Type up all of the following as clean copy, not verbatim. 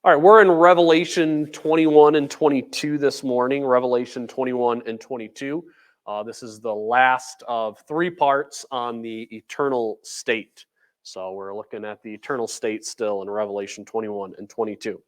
All right, we're in Revelation 21 and 22 this morning. Revelation 21 and 22. This is the last of three parts on the eternal state. So we're looking at the eternal state still in Revelation 21 and 22.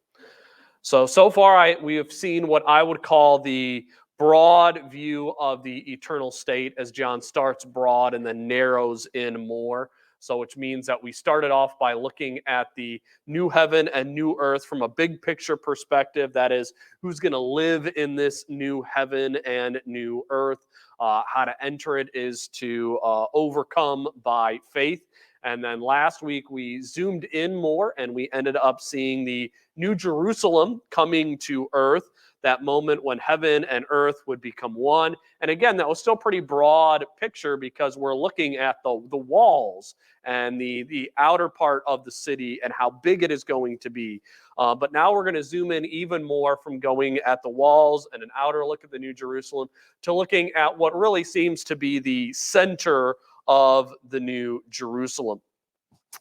So far we have seen what I would call the broad view of the eternal state as John starts broad and then narrows in more. So which means that we started off by looking at the new heaven and new earth from a big picture perspective. That is, who's going to live in this new heaven and new earth. How to enter it is to overcome by faith. And then last week we zoomed in more and we ended up seeing the New Jerusalem coming to earth, that moment when heaven and earth would become one. And again, that was still pretty broad picture because we're looking at the walls and the outer part of the city and how big it is going to be. But now we're going to zoom in even more from going at the walls and an outer look at the New Jerusalem to looking at what really seems to be the center of the New Jerusalem.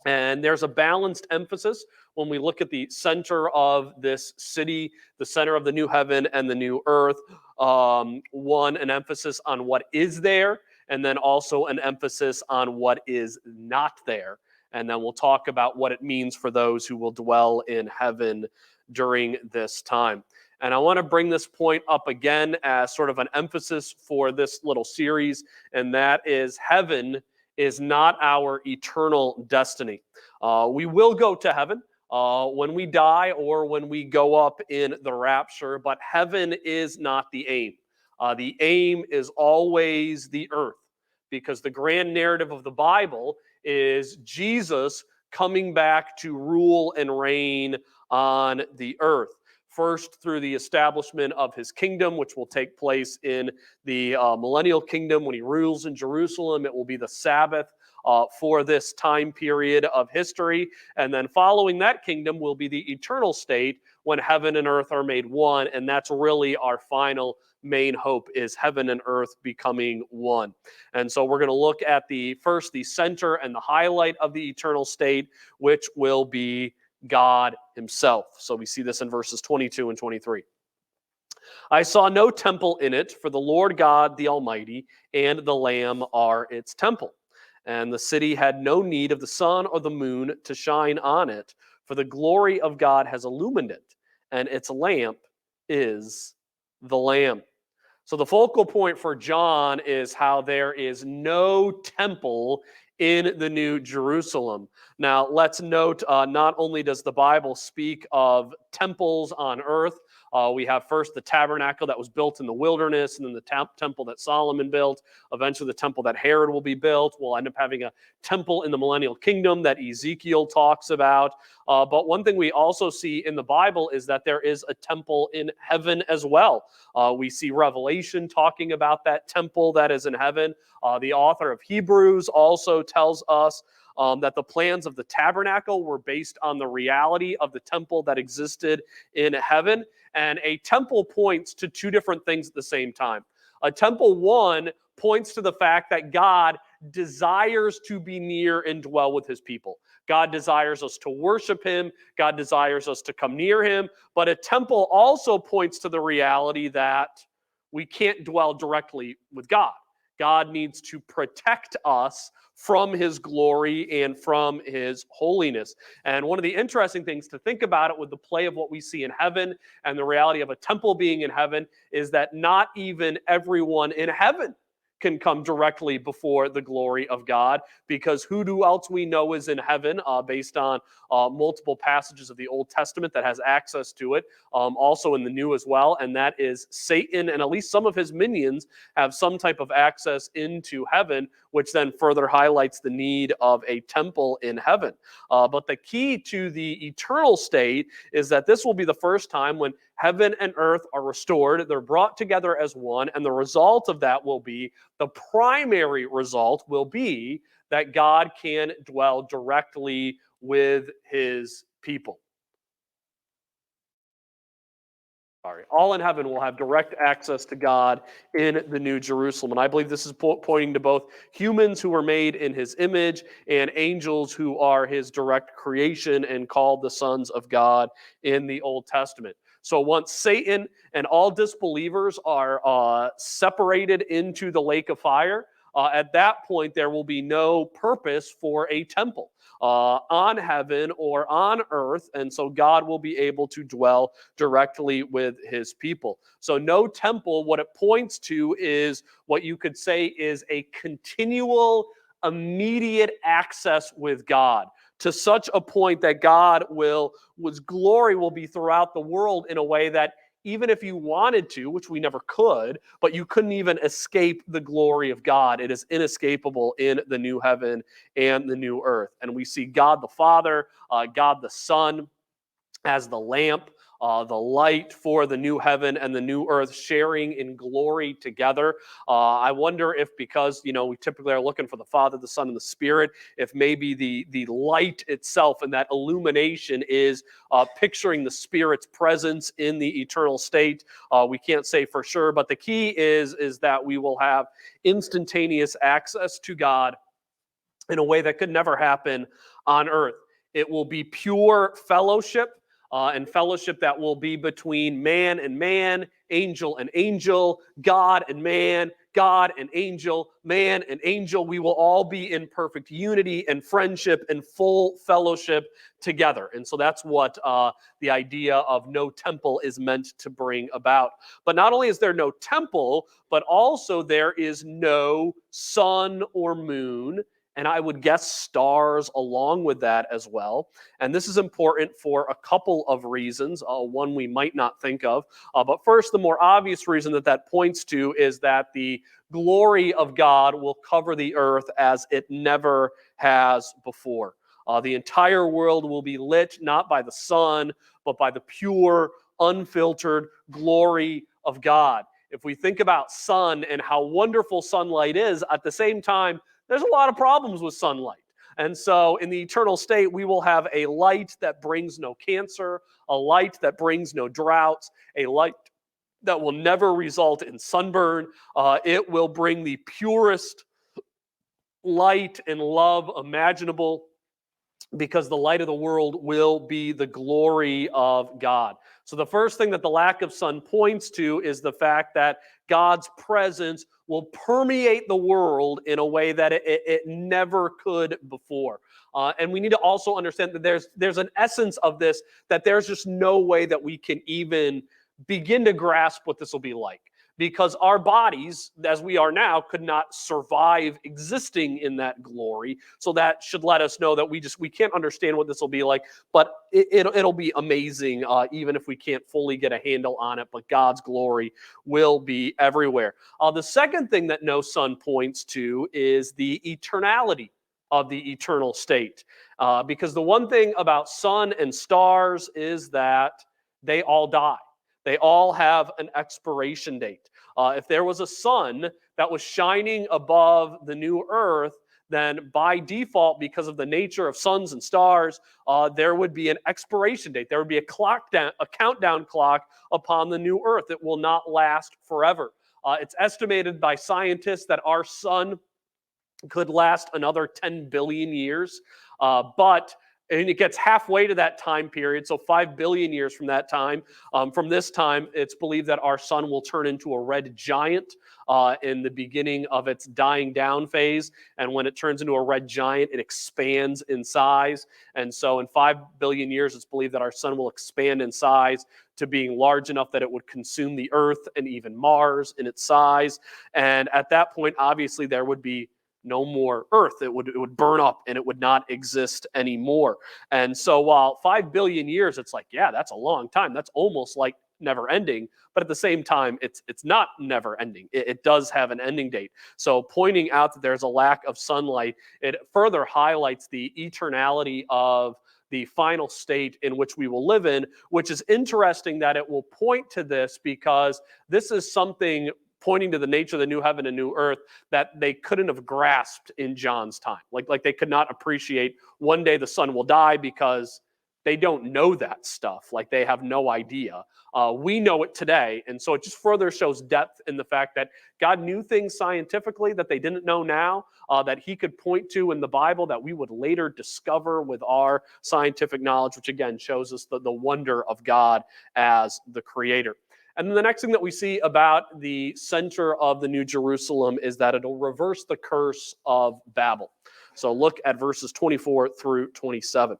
And there's a balanced emphasis when we look at the center of this city, the center of the new heaven and the new earth. One, an emphasis on what is there, and then also an emphasis on what is not there. And then we'll talk about what it means for those who will dwell in heaven during this time. And I want to bring this point up again as sort of an emphasis for this little series, and that is heaven is not our eternal destiny. We will go to heaven when we die or when we go up in the rapture, but heaven is not the aim. The aim is always the earth, because the grand narrative of the Bible is Jesus coming back to rule and reign on the earth. First, through the establishment of his kingdom, which will take place in the millennial kingdom when he rules in Jerusalem. It will be the Sabbath for this time period of history. And then following that kingdom will be the eternal state when heaven and earth are made one. And that's really our final main hope, is heaven and earth becoming one. And so we're going to look at the center and the highlight of the eternal state, which will be God himself. So we see this in verses 22 and 23. I saw no temple in it, for the Lord God, the Almighty, and the Lamb are its temple. And the city had no need of the sun or the moon to shine on it, for the glory of God has illumined it, and its lamp is the Lamb. So the focal point for John is how there is no temple in the New Jerusalem. Now, let's note, not only does the Bible speak of temples on earth, we have first the tabernacle that was built in the wilderness, and then the temple that Solomon built. Eventually, the temple that Herod will be built. We'll end up having a temple in the millennial kingdom that Ezekiel talks about. But one thing we also see in the Bible is that there is a temple in heaven as well. We see Revelation talking about that temple that is in heaven. The author of Hebrews also tells us that the plans of the tabernacle were based on the reality of the temple that existed in heaven. And a temple points to two different things at the same time. A temple, one, points to the fact that God desires to be near and dwell with his people. God desires us to worship him. God desires us to come near him. But a temple also points to the reality that we can't dwell directly with God. God needs to protect us from his glory and from his holiness. And one of the interesting things to think about it with the play of what we see in heaven and the reality of a temple being in heaven is that not even everyone in heaven can come directly before the glory of God, because who else we know is in heaven based on multiple passages of the Old Testament that has access to it, also in the New as well, and that is Satan, and at least some of his minions have some type of access into heaven, which then further highlights the need of a temple in heaven. But the key to the eternal state is that this will be the first time when heaven and earth are restored. They're brought together as one, and the result of that will be, the primary result will be that God can dwell directly with his people. All in heaven will have direct access to God in the New Jerusalem. And I believe this is pointing to both humans who were made in his image and angels who are his direct creation and called the sons of God in the Old Testament. So once Satan and all disbelievers are separated into the lake of fire, at that point there will be no purpose for a temple on heaven or on earth. And so God will be able to dwell directly with his people. So no temple, what it points to is what you could say is a continual, immediate access with God, to such a point that His glory will be throughout the world in a way that even if you wanted to, which we never could, but you couldn't even escape the glory of God. It is inescapable in the new heaven and the new earth. And we see God the Father, God the Son as the lamp, the light for the new heaven and the new earth, sharing in glory together. I wonder if, because we typically are looking for the Father, the Son, and the Spirit, if maybe the light itself and that illumination is picturing the Spirit's presence in the eternal state. We can't say for sure, but the key is that we will have instantaneous access to God in a way that could never happen on earth. It will be pure fellowship, and fellowship that will be between man and man, angel and angel, God and man, God and angel, man and angel. We will all be in perfect unity and friendship and full fellowship together. And so that's what the idea of no temple is meant to bring about. But not only is there no temple, but also there is no sun or moon, and I would guess stars along with that as well. And this is important for a couple of reasons, one we might not think of. But first, the more obvious reason that points to is that the glory of God will cover the earth as it never has before. The entire world will be lit not by the sun, but by the pure, unfiltered glory of God. If we think about sun and how wonderful sunlight is, at the same time, there's a lot of problems with sunlight. And so in the eternal state, we will have a light that brings no cancer, a light that brings no droughts, a light that will never result in sunburn. It will bring the purest light and love imaginable, because the light of the world will be the glory of God. So the first thing that the lack of sun points to is the fact that God's presence will permeate the world in a way that it never could before. And we need to also understand that there's an essence of this, that there's just no way that we can even begin to grasp what this will be like. Because our bodies, as we are now, could not survive existing in that glory. So that should let us know that we can't understand what this will be like, but it'll be amazing, even if we can't fully get a handle on it. But God's glory will be everywhere. The second thing that no sun points to is the eternality of the eternal state. Because the one thing about sun and stars is that they all die. They all have an expiration date. If there was a sun that was shining above the new earth, then by default, because of the nature of suns and stars, there would be an expiration date. There would be a countdown clock upon the new earth. It will not last forever. It's estimated by scientists that our sun could last another 10 billion years, and it gets halfway to that time period, so 5 billion years from that time. From this time, it's believed that our sun will turn into a red giant in the beginning of its dying down phase. And when it turns into a red giant, it expands in size. And so in 5 billion years, it's believed that our sun will expand in size to being large enough that it would consume the Earth and even Mars in its size. And at that point, obviously, there would be no more Earth. It would burn up and it would not exist anymore. And so while 5 billion years, it's like, yeah, that's a long time. That's almost like never ending. But at the same time, it's not never ending. It does have an ending date. So pointing out that there's a lack of sunlight, it further highlights the eternality of the final state in which we will live in, which is interesting that it will point to this, because this is something pointing to the nature of the new heaven and new earth that they couldn't have grasped in John's time. Like they could not appreciate one day the sun will die because They don't know that stuff. Like, they have no idea. We know it today. And so it just further shows depth in the fact that God knew things scientifically that they didn't know now, that he could point to in the Bible that we would later discover with our scientific knowledge, which again shows us the wonder of God as the creator. And then the next thing that we see about the center of the New Jerusalem is that it'll reverse the curse of Babel. So look at verses 24 through 27.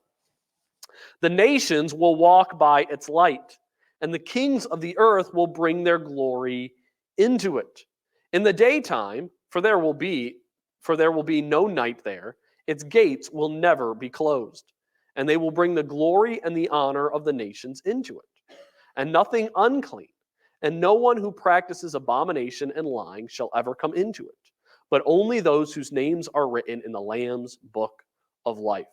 The nations will walk by its light, and the kings of the earth will bring their glory into it. In the daytime, for there will be no night there, its gates will never be closed, and they will bring the glory and the honor of the nations into it. And nothing unclean, and no one who practices abomination and lying shall ever come into it, but only those whose names are written in the Lamb's book of life.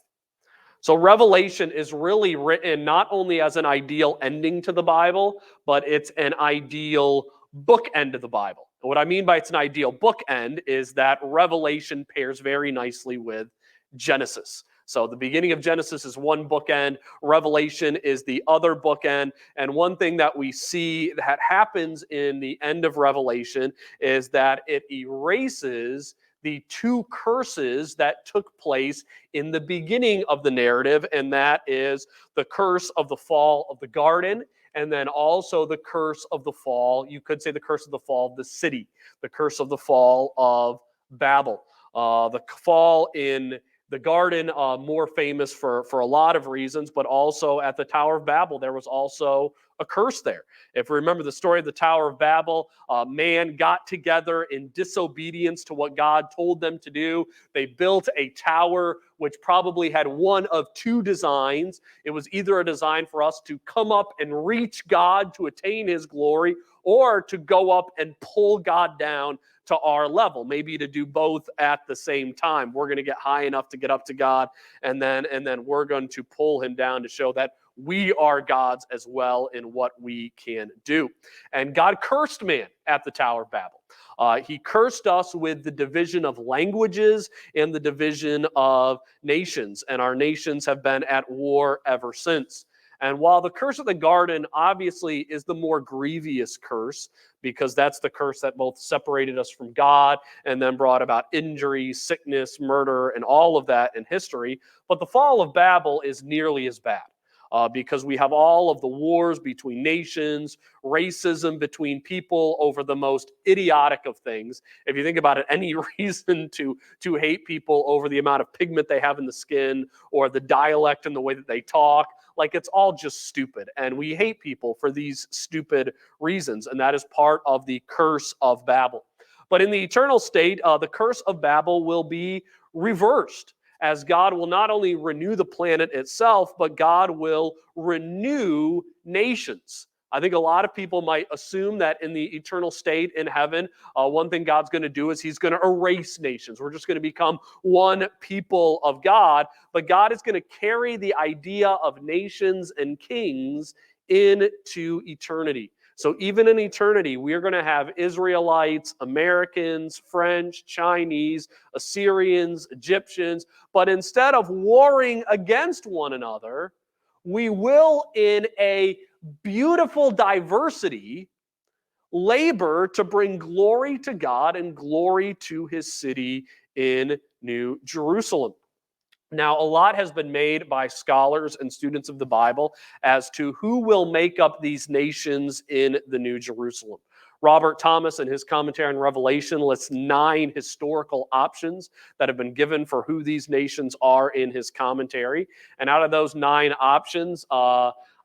So Revelation is really written not only as an ideal ending to the Bible, but it's an ideal bookend of the Bible. And what I mean by it's an ideal bookend is that Revelation pairs very nicely with Genesis. So the beginning of Genesis is one bookend, Revelation is the other bookend, and one thing that we see that happens in the end of Revelation is that it erases the two curses that took place in the beginning of the narrative, and that is the curse of the fall of the garden, and then also the curse of the fall, you could say the curse of the fall of the city, the curse of the fall of Babel. The fall in the garden, more famous for a lot of reasons, but also at the Tower of Babel, there was also a curse there. If you remember the story of the Tower of Babel, man got together in disobedience to what God told them to do. They built a tower which probably had one of two designs. It was either a design for us to come up and reach God to attain his glory, or to go up and pull God down to our level, maybe to do both at the same time. We're going to get high enough to get up to God, and then we're going to pull him down to show that we are God's as well in what we can do. And God cursed man at the Tower of Babel. He cursed us with the division of languages and the division of nations, and our nations have been at war ever since. And while the curse of the garden obviously is the more grievous curse, because that's the curse that both separated us from God and then brought about injury, sickness, murder, and all of that in history, but the fall of Babel is nearly as bad. Because we have all of the wars between nations, racism between people over the most idiotic of things. If you think about it, any reason to hate people over the amount of pigment they have in the skin or the dialect and the way that they talk, like, it's all just stupid. And we hate people for these stupid reasons, and that is part of the curse of Babel. But in the eternal state, the curse of Babel will be reversed, as God will not only renew the planet itself, but God will renew nations. I think a lot of people might assume that in the eternal state in heaven, one thing God's going to do is he's going to erase nations. We're just going to become one people of God, but God is going to carry the idea of nations and kings into eternity. So even in eternity, we're going to have Israelites, Americans, French, Chinese, Assyrians, Egyptians, but instead of warring against one another, we will, in a beautiful diversity, labor to bring glory to God and glory to his city in New Jerusalem. Now, a lot has been made by scholars and students of the Bible as to who will make up these nations in the New Jerusalem. Robert Thomas, in his commentary on Revelation, lists 9 historical options that have been given for who these nations are in his commentary. And out of those 9 options,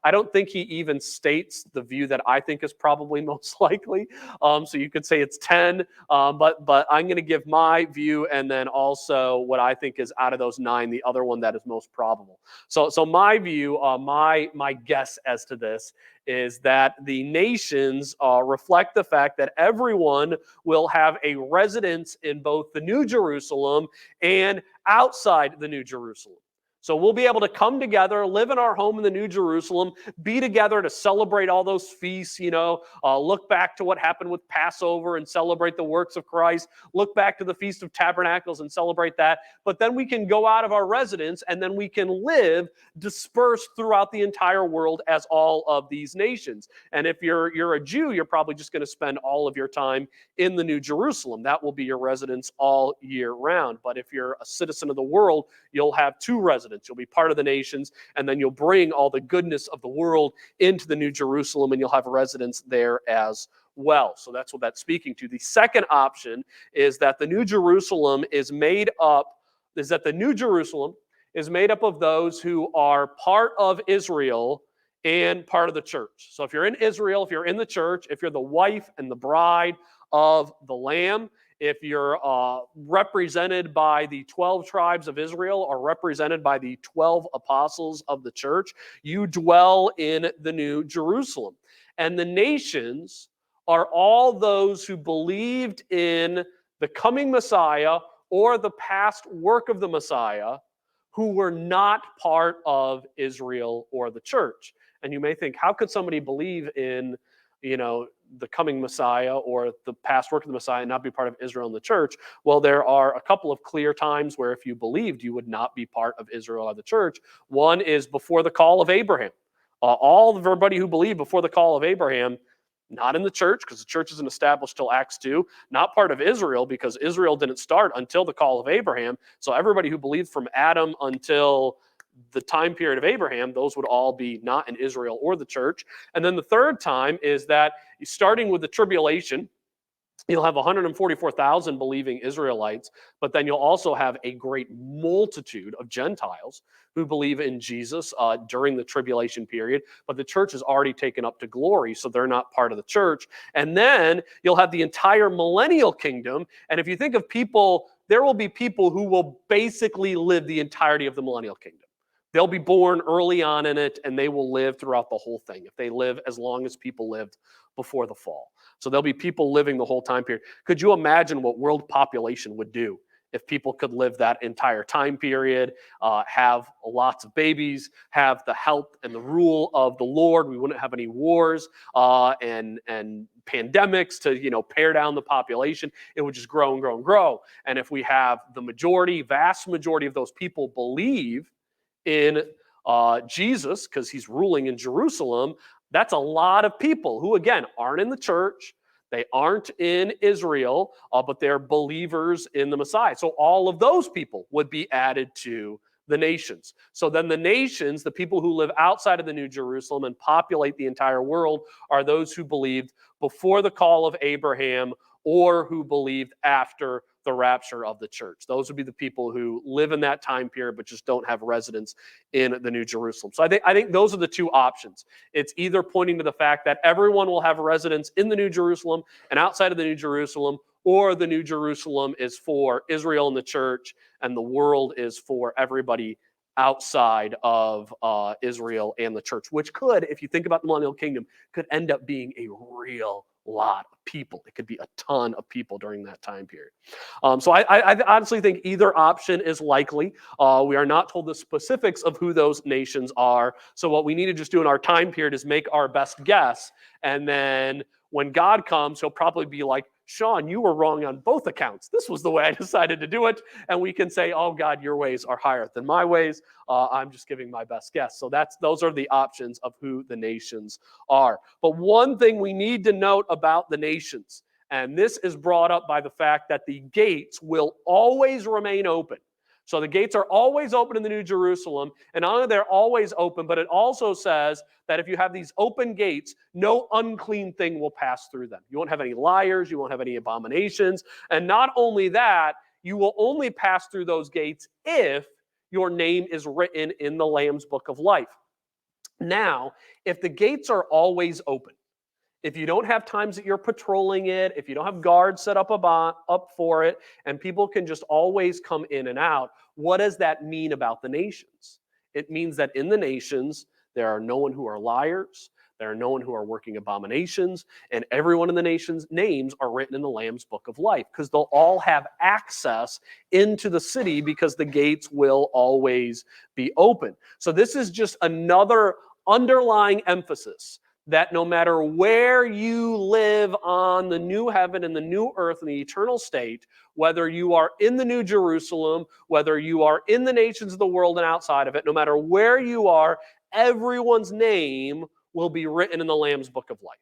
I don't think he even states the view that I think is probably most likely. So you could say it's 10, but I'm going to give my view and then also what I think is out of those 9, the other one that is most probable. So my view, my guess as to this is that the nations reflect the fact that everyone will have a residence in both the New Jerusalem and outside the New Jerusalem. So we'll be able to come together, live in our home in the New Jerusalem, be together to celebrate all those feasts, look back to what happened with Passover and celebrate the works of Christ, look back to the Feast of Tabernacles and celebrate that. But then we can go out of our residence and then we can live dispersed throughout the entire world as all of these nations. And if you're a Jew, you're probably just going to spend all of your time in the New Jerusalem. That will be your residence all year round. But if you're a citizen of the world, you'll have two residences. You'll be part of the nations, and then you'll bring all the goodness of the world into the New Jerusalem, and you'll have a there as well. So that's what that's speaking to. The second option is that the New Jerusalem is made up of those who are part of Israel and part of the church. So if you're in Israel, if you're in the church, if you're the wife and the bride of the Lamb, if you're represented by the 12 tribes of Israel or represented by the 12 apostles of the church, you dwell in the New Jerusalem. And the nations are all those who believed in the coming Messiah or the past work of the Messiah who were not part of Israel or the church. And you may think, how could somebody believe in, the coming Messiah or the past work of the Messiah and not be part of Israel and the church? Well, there are a couple of clear times where if you believed, you would not be part of Israel or the church. One is before the call of Abraham. All of everybody who believed before the call of Abraham, not in the church, because the church isn't established till Acts 2, not part of Israel, because Israel didn't start until the call of Abraham. So everybody who believed from Adam until the time period of Abraham, those would all be not in Israel or the church. And then the third time is that starting with the tribulation, you'll have 144,000 believing Israelites, but then you'll also have a great multitude of Gentiles who believe in Jesus during the tribulation period, but the church is already taken up to glory, so they're not part of the church. And then you'll have the entire millennial kingdom, and if you think of people, there will be people who will basically live the entirety of the millennial kingdom. They'll be born early on in it, and they will live throughout the whole thing, if they live as long as people lived before the fall. So there'll be people living the whole time period. Could you imagine what world population would do if people could live that entire time period, have lots of babies, have the help and the rule of the Lord? We wouldn't have any wars and pandemics to pare down the population. It would just grow and grow and grow. And if we have the vast majority of those people believe in Jesus, because he's ruling in Jerusalem, that's a lot of people who, again, aren't in the church. They aren't in Israel, but they're believers in the Messiah. So all of those people would be added to the nations. So then the nations, the people who live outside of the New Jerusalem and populate the entire world, are those who believed before the call of Abraham or who believed after the rapture of the church. Those would be the people who live in that time period but just don't have residence in the New Jerusalem. So I think those are the two options. It's either pointing to the fact that everyone will have residence in the New Jerusalem and outside of the New Jerusalem, or the New Jerusalem is for Israel and the church, and the world is for everybody outside of Israel and the church, which could, if you think about the millennial kingdom, could end up being a real lot of people. It could be a ton of people during that time period. So I honestly think either option is likely. We are not told the specifics of who those nations are. So what we need to just do in our time period is make our best guess. And then when God comes, he'll probably be like, Shawn, you were wrong on both accounts. This was the way I decided to do it. And we can say, oh, God, your ways are higher than my ways. I'm just giving my best guess. So those are the options of who the nations are. But one thing we need to note about the nations, and this is brought up by the fact that the gates will always remain open. So the gates are always open in the New Jerusalem, and not only they're always open, but it also says that if you have these open gates, no unclean thing will pass through them. You won't have any liars, you won't have any abominations, and not only that, you will only pass through those gates if your name is written in the Lamb's Book of Life. Now, if the gates are always open, if you don't have times that you're patrolling it, if you don't have guards set up for it, and people can just always come in and out, what does that mean about the nations? It means that in the nations, There are no one who are liars. There are no one who are working abominations, and everyone in the nation's names are written in the Lamb's book of life, because they'll all have access into the city because the gates will always be open. So this is just another underlying emphasis that no matter where you live on the new heaven and the new earth and the eternal state, whether you are in the New Jerusalem, whether you are in the nations of the world and outside of it, no matter where you are, everyone's name will be written in the Lamb's book of life.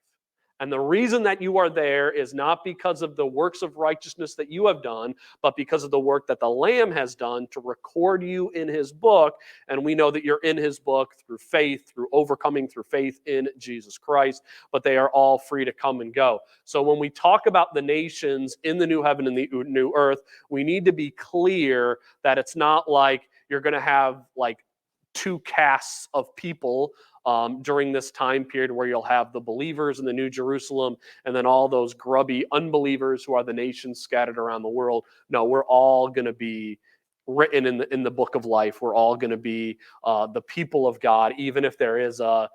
And the reason that you are there is not because of the works of righteousness that you have done, but because of the work that the Lamb has done to record you in his book. And we know that you're in his book through faith, through overcoming, through faith in Jesus Christ. But they are all free to come and go. So when we talk about the nations in the new heaven and the new earth, we need to be clear that it's not like you're going to have like two castes of people during this time period where you'll have the believers in the New Jerusalem and then all those grubby unbelievers who are the nations scattered around the world. No, we're all going to be written in the book of life. We're all going to be the people of God, even if there is a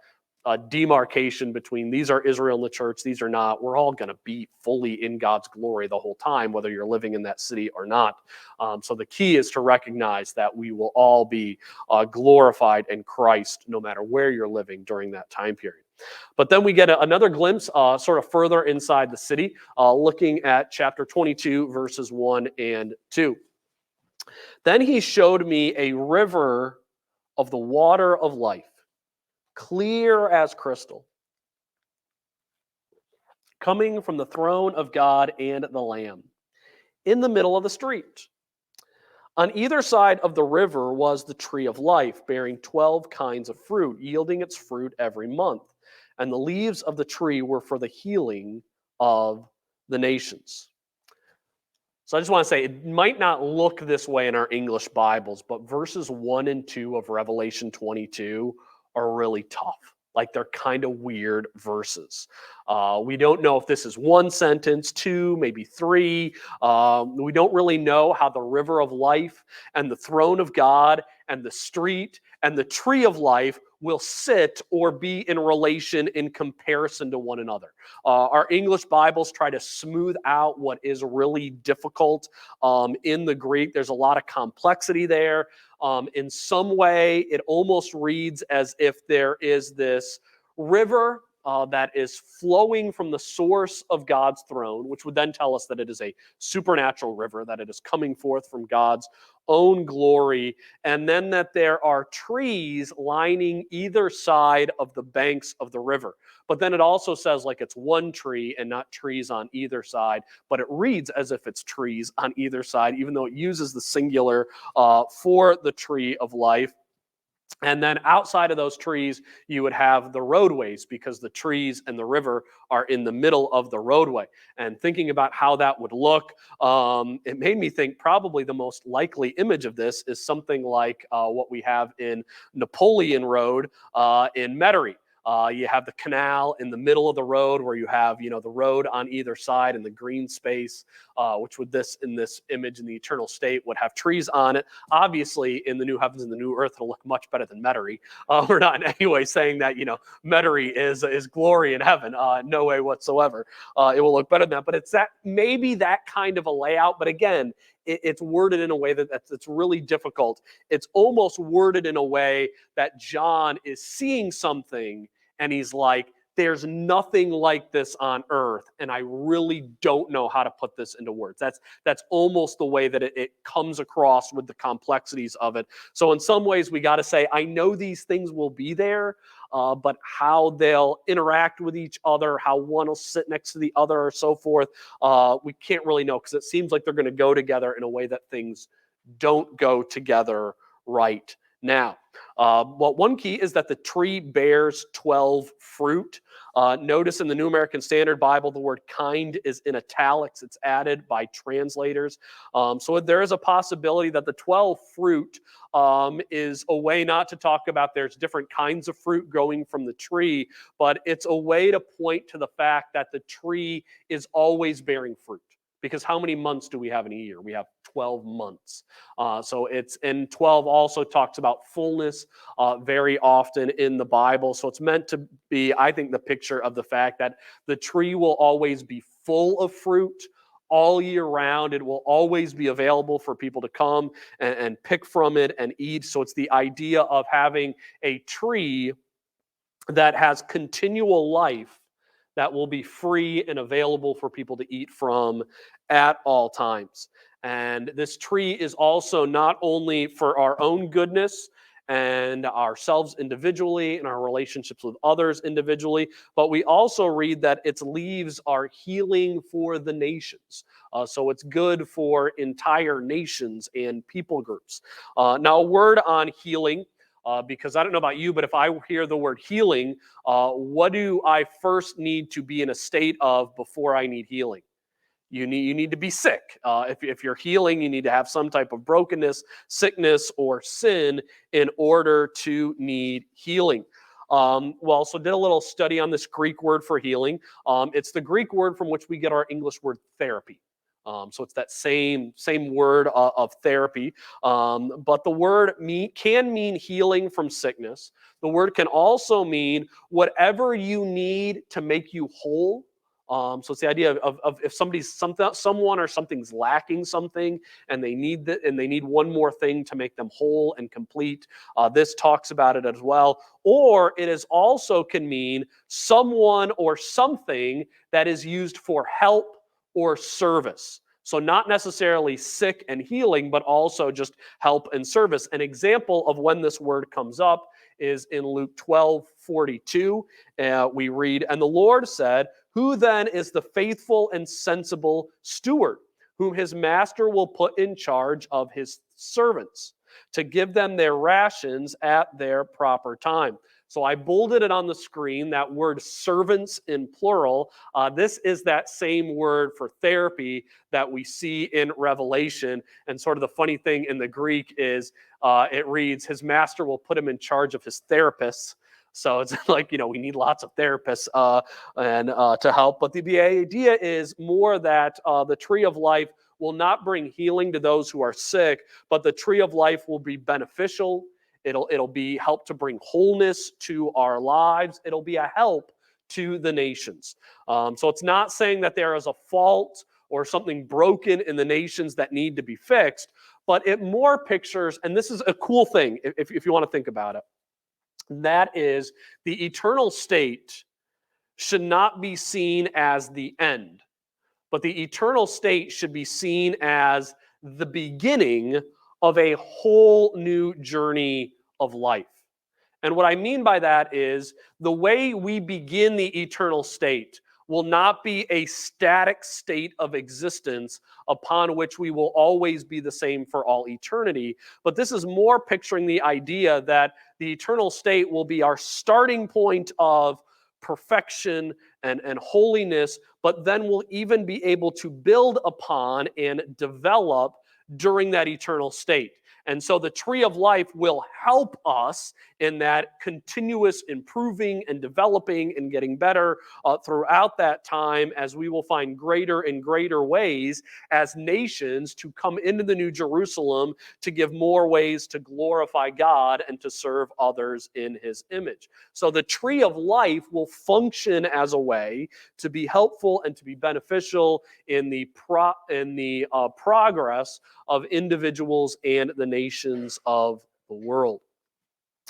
demarcation between these are Israel and the church, these are not. We're all going to be fully in God's glory the whole time, whether you're living in that city or not. So the key is to recognize that we will all be glorified in Christ no matter where you're living during that time period. But then we get another glimpse sort of further inside the city, looking at chapter 22, verses 1 and 2. Then he showed me a river of the water of life, clear as crystal, coming from the throne of God and the Lamb, in the middle of the street. On either side of the river was the tree of life, bearing 12 kinds of fruit, yielding its fruit every month. And the leaves of the tree were for the healing of the nations. So I just want to say, it might not look this way in our English Bibles, but verses 1 and 2 of Revelation 22 are really tough. Like, they're kind of weird verses. We don't know if this is one sentence, two, maybe three. We don't really know how the river of life and the throne of God and the street and the tree of life will sit or be in relation in comparison to one another. Our English Bibles try to smooth out what is really difficult in the Greek. There's a lot of complexity there. In some way, it almost reads as if there is this river that is flowing from the source of God's throne, which would then tell us that it is a supernatural river, that it is coming forth from God's own glory, and then that there are trees lining either side of the banks of the river. But then it also says like it's one tree and not trees on either side, but it reads as if it's trees on either side, even though it uses the singular for the tree of life. And then outside of those trees, you would have the roadways, because the trees and the river are in the middle of the roadway. And thinking about how that would look, it made me think probably the most likely image of this is something like what we have in Napoleon Road in Metairie. You have the canal in the middle of the road where you have, the road on either side and the green space, which would in this image in the eternal state would have trees on it. Obviously, in the new heavens and the new earth, it'll look much better than Metairie. We're not in any way saying that, Metairie is glory in heaven. No way whatsoever. It will look better than that. But it's maybe that kind of a layout. But again, it's worded in a way that's really difficult. It's almost worded in a way that John is seeing something and he's like, there's nothing like this on earth, and I really don't know how to put this into words. That's almost the way that it comes across with the complexities of it. So in some ways, we got to say, I know these things will be there, but how they'll interact with each other, how one will sit next to the other, or so forth, we can't really know, because it seems like they're going to go together in a way that things don't go together right now. Well, one key is that the tree bears 12 fruit. Notice in the New American Standard Bible, the word kind is in italics. It's added by translators. So there is a possibility that the 12 fruit is a way not to talk about there's different kinds of fruit growing from the tree, but it's a way to point to the fact that the tree is always bearing fruit. Because how many months do we have in a year? We have 12 months. So it's, and 12 also talks about fullness very often in the Bible. So it's meant to be, I think, the picture of the fact that the tree will always be full of fruit all year round. It will always be available for people to come and pick from it and eat. So it's the idea of having a tree that has continual life that will be free and available for people to eat from at all times. And this tree is also not only for our own goodness and ourselves individually and our relationships with others individually, but we also read that its leaves are healing for the nations. So it's good for entire nations and people groups. Now, a word on healing. Because I don't know about you, but if I hear the word healing, what do I first need to be in a state of before I need healing? You need to be sick. If you're healing, you need to have some type of brokenness, sickness, or sin in order to need healing. Well, so did a little study on this Greek word for healing. It's the Greek word from which we get our English word therapy. So it's that same word of therapy. But the word can mean healing from sickness. The word can also mean whatever you need to make you whole. So it's the idea of if someone or something's lacking something, and they need one more thing to make them whole and complete. This talks about it as well. Or it is also can mean someone or something that is used for help or service. So not necessarily sick and healing, but also just help and service. An example of when this word comes up is in Luke 12:42. We read, "And the Lord said, 'Who then is the faithful and sensible steward, whom his master will put in charge of his servants, to give them their rations at their proper time?'" So I bolded it on the screen, that word servants in plural. This is that same word for therapy that we see in Revelation. And sort of the funny thing in the Greek is it reads, "His master will put him in charge of his therapists." So it's like, we need lots of therapists and to help. But the idea is more that the tree of life will not bring healing to those who are sick, but the tree of life will be beneficial. It'll be help to bring wholeness to our lives. It'll be a help to the nations. So it's not saying that there is a fault or something broken in the nations that need to be fixed, but it more pictures, and this is a cool thing if you want to think about it, that is the eternal state should not be seen as the end, but the eternal state should be seen as the beginning of a whole new journey of life. And what I mean by that is the way we begin the eternal state will not be a static state of existence upon which we will always be the same for all eternity. But this is more picturing the idea that the eternal state will be our starting point of perfection and holiness, but then we'll even be able to build upon and develop during that eternal state. And so the tree of life will help us in that continuous improving and developing and getting better throughout that time, as we will find greater and greater ways as nations to come into the New Jerusalem to give more ways to glorify God and to serve others in his image. So the tree of life will function as a way to be helpful and to be beneficial in the progress of individuals and the nations of the world.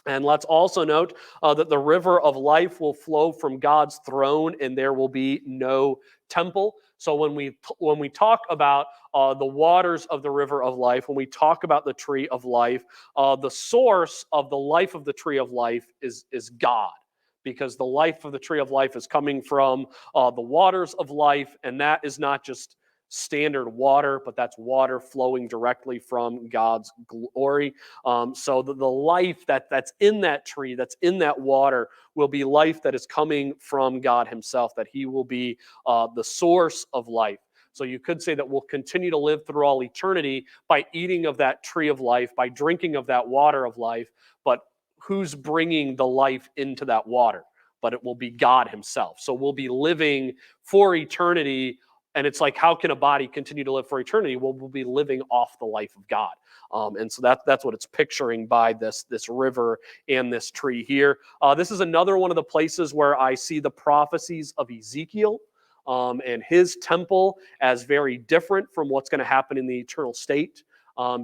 And let's also note that the river of life will flow from God's throne, and there will be no temple. So when we talk about the waters of the river of life, when we talk about the tree of life, the source of the life of the tree of life is God, because the life of the tree of life is coming from the waters of life, and that is not just standard water, but that's water flowing directly from God's glory. So the life that's in that tree, that's in that water, will be life that is coming from God himself, that he will be the source of life. So you could say that we'll continue to live through all eternity by eating of that tree of life, by drinking of that water of life, but who's bringing the life into that water? But it will be God himself. So we'll be living for eternity And it's like, how can a body continue to live for eternity? Well, we'll be living off the life of God. And so that's what it's picturing by this river and this tree here. This is another one of the places where I see the prophecies of Ezekiel and his temple as very different from what's going to happen in the eternal state.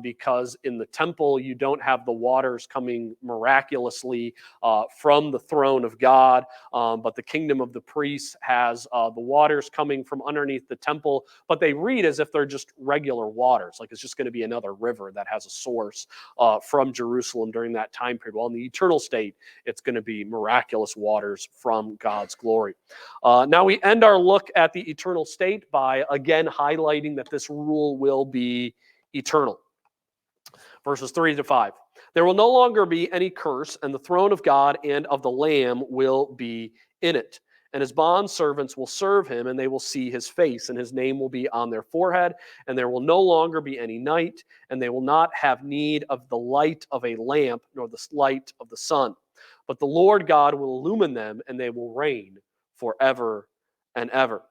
Because in the temple, you don't have the waters coming miraculously from the throne of God, but the kingdom of the priests has the waters coming from underneath the temple, but they read as if they're just regular waters, like it's just going to be another river that has a source from Jerusalem during that time period. Well, in the eternal state, it's going to be miraculous waters from God's glory. Now we end our look at the eternal state by again highlighting that this rule will be eternal. Verses 3-5. There will no longer be any curse, and the throne of God and of the Lamb will be in it. And his bondservants will serve him, and they will see his face, and his name will be on their forehead. And there will no longer be any night, and they will not have need of the light of a lamp, nor the light of the sun. But the Lord God will illumine them, and they will reign forever and ever.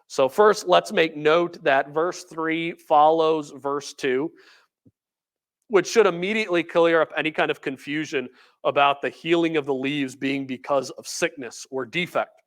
So first, let's make note that verse 3 follows verse 2. Which should immediately clear up any kind of confusion about the healing of the leaves being because of sickness or defect.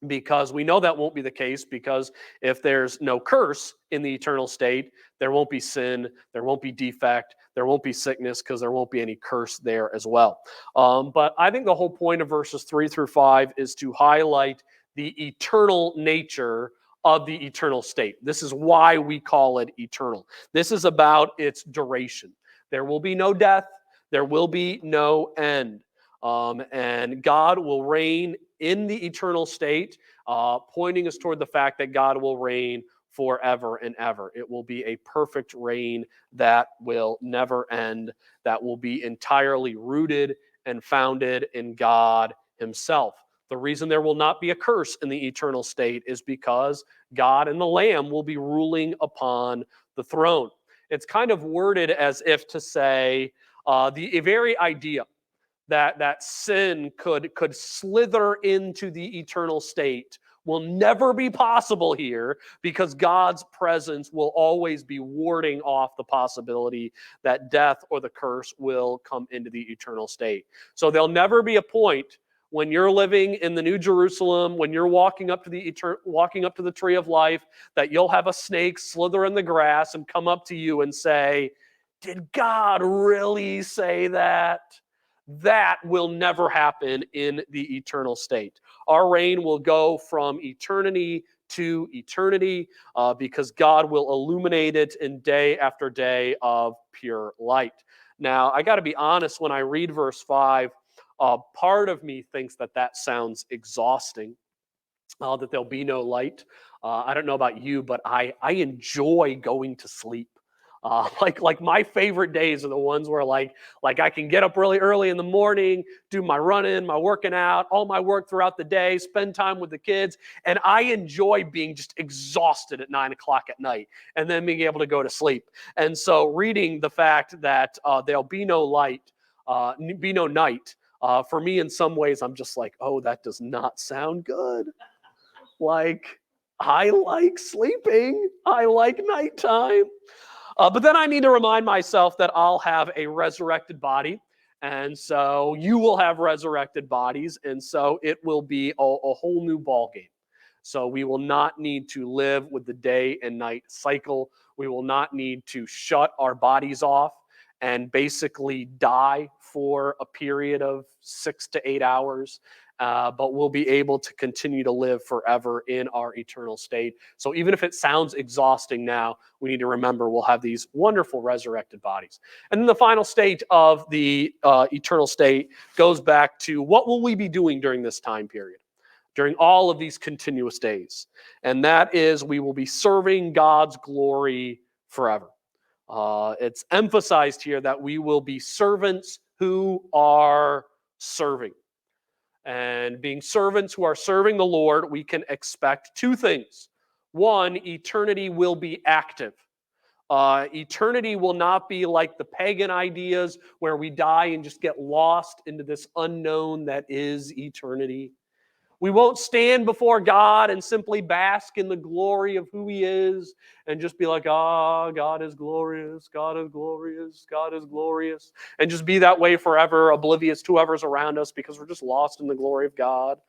Because we know that won't be the case, because if there's no curse in the eternal state, there won't be sin, there won't be defect, there won't be sickness, because there won't be any curse there as well. But I think the whole point of verses 3-5 is to highlight the eternal nature of the eternal state. This is why we call it eternal. This is about its duration. There will be no death. There will be no end. And God will reign in the eternal state, pointing us toward the fact that God will reign forever and ever. It will be a perfect reign that will never end, that will be entirely rooted and founded in God himself. The reason there will not be a curse in the eternal state is because God and the Lamb will be ruling upon the throne. It's kind of worded as if to say the very idea that sin could slither into the eternal state will never be possible here, because God's presence will always be warding off the possibility that death or the curse will come into the eternal state. So there'll never be a point when you're living in the New Jerusalem, when you're walking up to the tree of life, that you'll have a snake slither in the grass and come up to you and say, "Did God really say that?" That will never happen in the eternal state. Our reign will go from eternity to eternity because God will illuminate it in day after day of pure light. Now, I got to be honest, when I read verse 5, part of me thinks that sounds exhausting, that there'll be no light. I don't know about you, but I enjoy going to sleep. Like my favorite days are the ones where like I can get up really early in the morning, do my running, my working out, all my work throughout the day, spend time with the kids, and I enjoy being just exhausted at 9 o'clock at night and then being able to go to sleep. And so reading the fact that there'll be no light, be no night, for me in some ways I'm just like, oh, that does not sound good. Like, I like sleeping. I like nighttime. But then I need to remind myself that I'll have a resurrected body. And so you will have resurrected bodies. And so it will be a whole new ballgame. So we will not need to live with the day and night cycle. We will not need to shut our bodies off and basically die for a period of 6 to 8 hours. But we'll be able to continue to live forever in our eternal state. So even if it sounds exhausting now, we need to remember we'll have these wonderful resurrected bodies. And then the final state of the eternal state goes back to what will we be doing during this time period, during all of these continuous days. And that is, we will be serving God's glory forever. It's emphasized here that we will be servants who are serving. And being servants who are serving the Lord, we can expect two things. One, eternity will be active. Eternity will not be like the pagan ideas where we die and just get lost into this unknown that is eternity. We won't stand before God and simply bask in the glory of who He is and just be like, ah, God is glorious, God is glorious, God is glorious, and just be that way forever, oblivious to whoever's around us because we're just lost in the glory of God.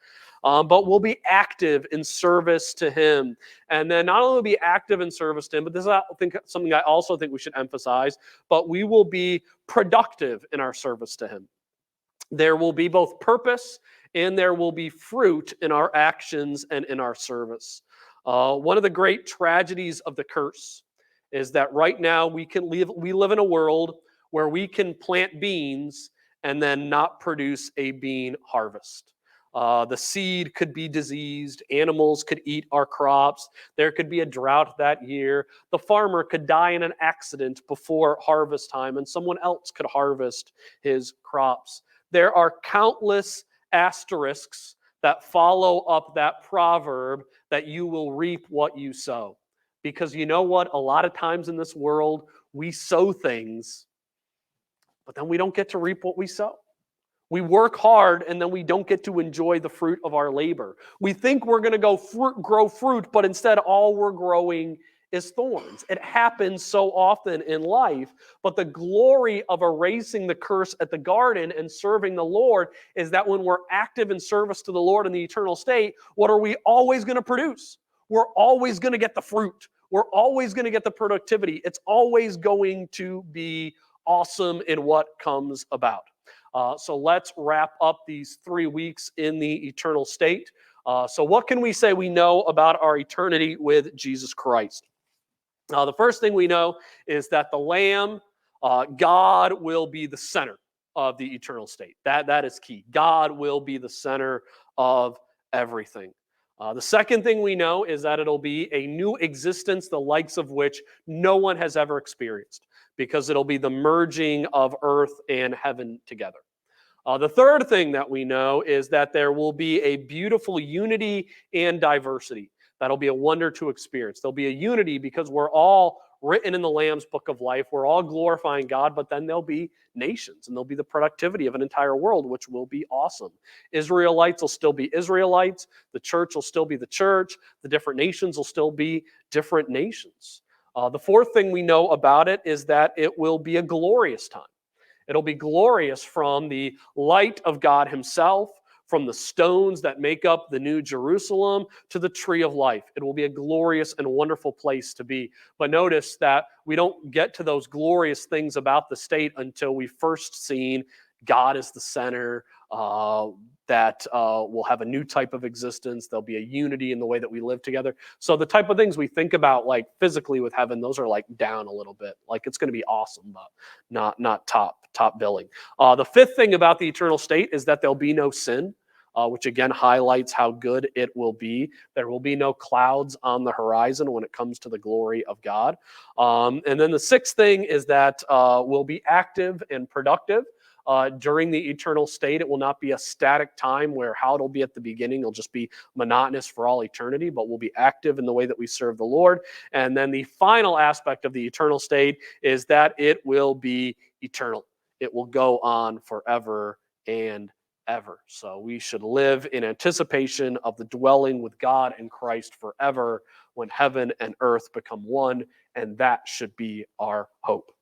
But we'll be active in service to Him. And then not only be active in service to Him, but this is something I also think we should emphasize, but we will be productive in our service to Him. There will be both purpose and there will be fruit in our actions and in our service. One of the great tragedies of the curse is that right now we live in a world where we can plant beans and then not produce a bean harvest. The seed could be diseased. Animals could eat our crops. There could be a drought that year. The farmer could die in an accident before harvest time, and someone else could harvest his crops. There are countless asterisks that follow up that proverb that you will reap what you sow. Because you know what? A lot of times in this world, we sow things, but then we don't get to reap what we sow. We work hard and then we don't get to enjoy the fruit of our labor. We think we're going to grow fruit, but instead all we're growing is thorns. It happens so often in life, but the glory of erasing the curse at the garden and serving the Lord is that when we're active in service to the Lord in the eternal state, what are we always going to produce? We're always going to get the fruit. We're always going to get the productivity. It's always going to be awesome in what comes about. So let's wrap up these 3 weeks in the eternal state. So what can we say we know about our eternity with Jesus Christ? The first thing we know is that the Lamb, God will be the center of the eternal state. That is key. God will be the center of everything. The second thing we know is that it'll be a new existence, the likes of which no one has ever experienced, because it'll be the merging of earth and heaven together. The third thing that we know is that there will be a beautiful unity and diversity. That'll be a wonder to experience. There'll be a unity because we're all written in the Lamb's book of life. We're all glorifying God, but then there'll be nations and there'll be the productivity of an entire world, which will be awesome. Israelites will still be Israelites. The church will still be the church. The different nations will still be different nations. The fourth thing we know about it is that it will be a glorious time. It'll be glorious from the light of God Himself, from the stones that make up the New Jerusalem to the tree of life. It will be a glorious and wonderful place to be. But notice that we don't get to those glorious things about the state until we've first seen God as the center, that will have a new type of existence. There'll be a unity in the way that we live together. So the type of things we think about like physically with heaven, those are like down a little bit. Like it's going to be awesome, but not top billing. The fifth thing about the eternal state is that there'll be no sin, which again highlights how good it will be. There will be no clouds on the horizon when it comes to the glory of God. And then the sixth thing is that we'll be active and productive. During the eternal state, it will not be a static time where how it'll be at the beginning, it'll just be monotonous for all eternity, but we'll be active in the way that we serve the Lord. And then the final aspect of the eternal state is that it will be eternal. It will go on forever and ever. So we should live in anticipation of the dwelling with God and Christ forever when heaven and earth become one, and that should be our hope.